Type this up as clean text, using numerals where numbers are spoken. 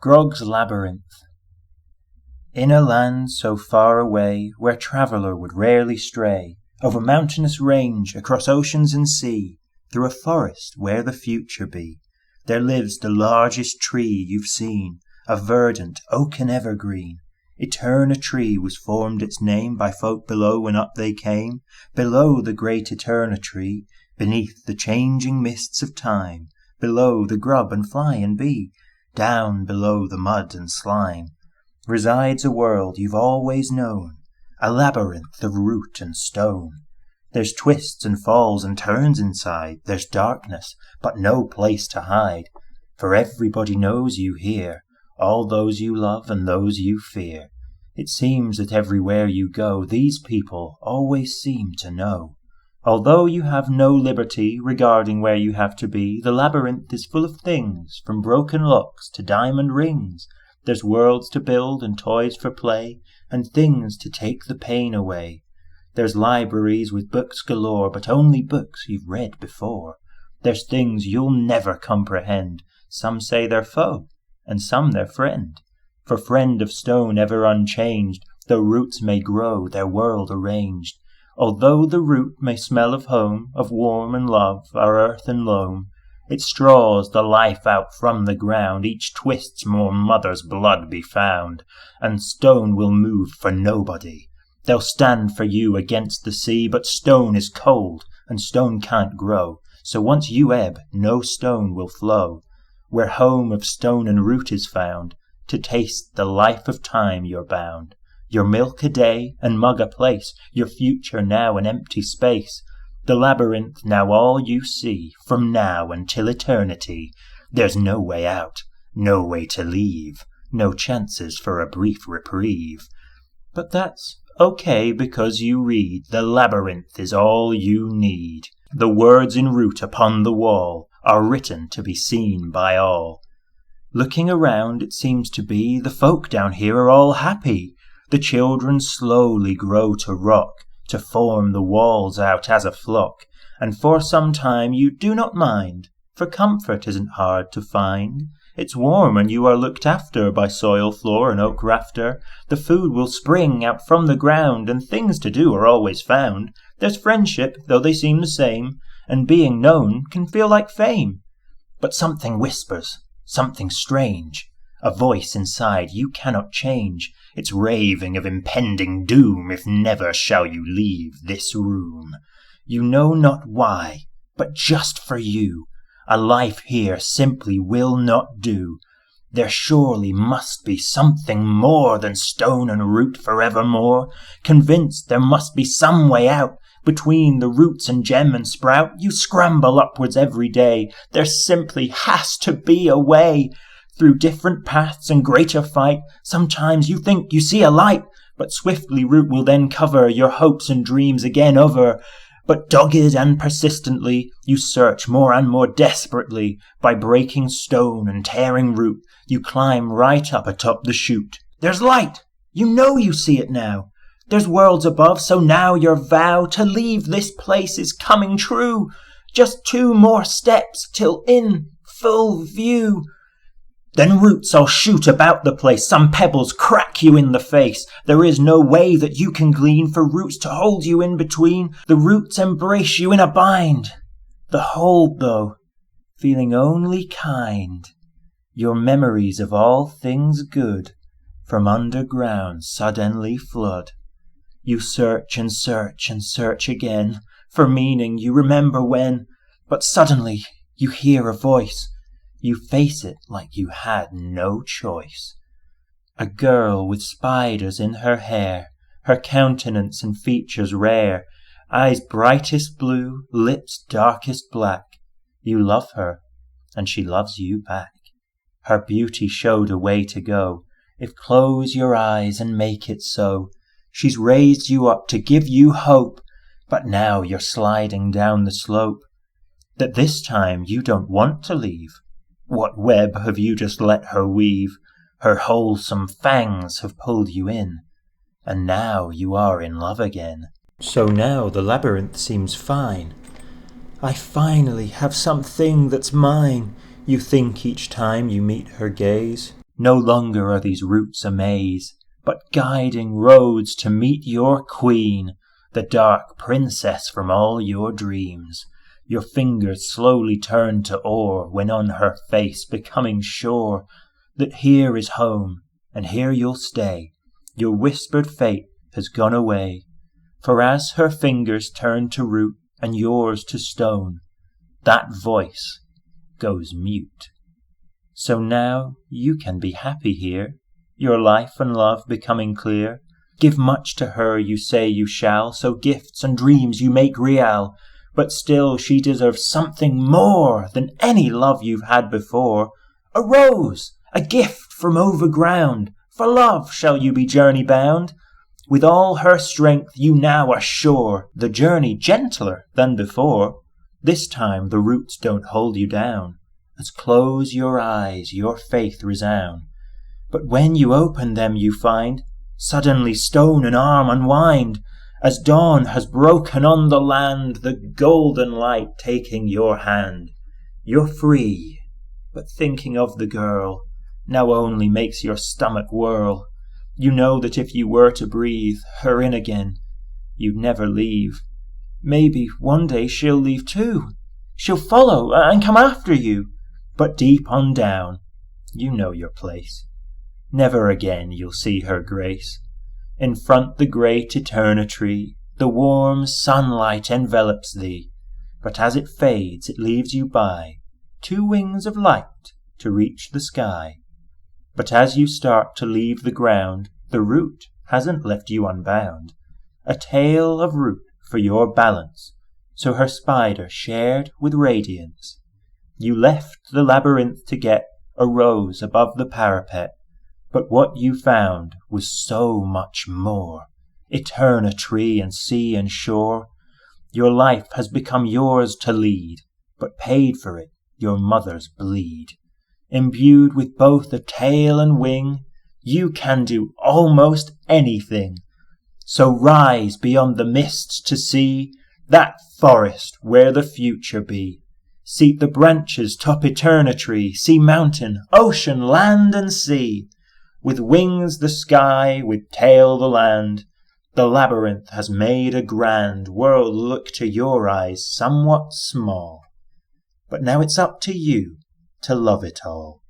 Grog's Labyrinth. In a land so far away, where traveller would rarely stray, over mountainous range, across oceans and sea, through a forest where the future be, there lives the largest tree you've seen, a verdant oaken evergreen. Eterna tree was formed its name by folk below when up they came, below the great Eterna tree, beneath the changing mists of time, below the grub and fly and bee, down below the mud and slime, resides a world you've always known, a labyrinth of root and stone. There's twists and falls and turns inside, there's darkness, but no place to hide, for everybody knows you here, all those you love and those you fear. It seems that everywhere you go, these people always seem to know. Although you have no liberty regarding where you have to be, the labyrinth is full of things, from broken locks to diamond rings. There's worlds to build and toys for play, and things to take the pain away. There's libraries with books galore, but only books you've read before. There's things you'll never comprehend, some say they're foe, and some their friend. For friend of stone ever unchanged, though roots may grow, their world arranged. Although the root may smell of home, of warm and love, our earth and loam, it straws the life out from the ground, each twist's more mother's blood be found. And stone will move for nobody, they'll stand for you against the sea, but stone is cold, and stone can't grow, so once you ebb, no stone will flow. Where home of stone and root is found, to taste the life of time you're bound. Your milk a day, and mug a place, your future now an empty space. The labyrinth now all you see, from now until eternity. There's no way out, no way to leave, no chances for a brief reprieve. But that's okay, because you read, the labyrinth is all you need. The words in root upon the wall are written to be seen by all. Looking around, it seems to be the folk down here are all happy. The children slowly grow to rock, to form the walls out as a flock, and for some time you do not mind, for comfort isn't hard to find. It's warm and you are looked after by soil floor and oak rafter. The food will spring out from the ground, and things to do are always found. There's friendship, though they seem the same, and being known can feel like fame. But something whispers, something strange, a voice inside you cannot change. It's raving of impending doom, if never shall you leave this room. You know not why, but just for you, a life here simply will not do. There surely must be something more than stone and root forevermore. Convinced there must be some way out, between the roots and gem and sprout, you scramble upwards every day. There simply has to be a way. Through different paths and greater fight, sometimes you think you see a light, but swiftly root will then cover your hopes and dreams again over. But dogged and persistently, you search more and more desperately. By breaking stone and tearing root, you climb right up atop the chute. There's light! You know you see it now. There's worlds above, so now your vow to leave this place is coming true. Just 2 more steps till in full view. Then roots all shoot about the place, some pebbles crack you in the face. There is no way that you can glean, for roots to hold you in between. The roots embrace you in a bind. The hold, though, feeling only kind. Your memories of all things good from underground suddenly flood. You search and search and search again for meaning you remember when, but suddenly you hear a voice. You face it like you had no choice. A girl with spiders in her hair, her countenance and features rare, eyes brightest blue, lips darkest black. You love her, and she loves you back. Her beauty showed a way to go, if close your eyes and make it so. She's raised you up to give you hope, but now you're sliding down the slope. That this time you don't want to leave. What web have you just let her weave? Her wholesome fangs have pulled you in, and now you are in love again. So now the labyrinth seems fine. I finally have something that's mine, you think each time you meet her gaze. No longer are these routes a maze, but guiding roads to meet your queen, the dark princess from all your dreams. Your fingers slowly turn to ore when on her face becoming sure that here is home and here you'll stay. Your whispered fate has gone away. For as her fingers turn to root and yours to stone, that voice goes mute. So now you can be happy here, your life and love becoming clear. Give much to her you say you shall, so gifts and dreams you make real. But still she deserves something more than any love you've had before. A rose, a gift from over ground, for love shall you be journey bound. With all her strength you now are sure, the journey gentler than before. This time the roots don't hold you down, as close your eyes your faith resound. But when you open them you find, suddenly stone and arm unwind, as dawn has broken on the land, the golden light taking your hand. You're free, but thinking of the girl now only makes your stomach whirl. You know that if you were to breathe her in again, you'd never leave. Maybe one day she'll leave too. She'll follow and come after you. But deep on down, you know your place. Never again you'll see her grace. In front the great eternity, the warm sunlight envelops thee. But as it fades, it leaves you by 2 wings of light to reach the sky. But as you start to leave the ground, the root hasn't left you unbound. A tail of root for your balance, so her spider shared with radiance. You left the labyrinth to get a rose above the parapet, but what you found was so much more. Eternity and sea and shore. Your life has become yours to lead, but paid for it your mother's bleed. Imbued with both a tail and wing, you can do almost anything. So rise beyond the mists to see that forest where the future be. Seat the branches top eternity, see mountain, ocean, land and sea. With wings the sky, with tail the land, the labyrinth has made a grand world look to your eyes somewhat small. But now it's up to you to love it all.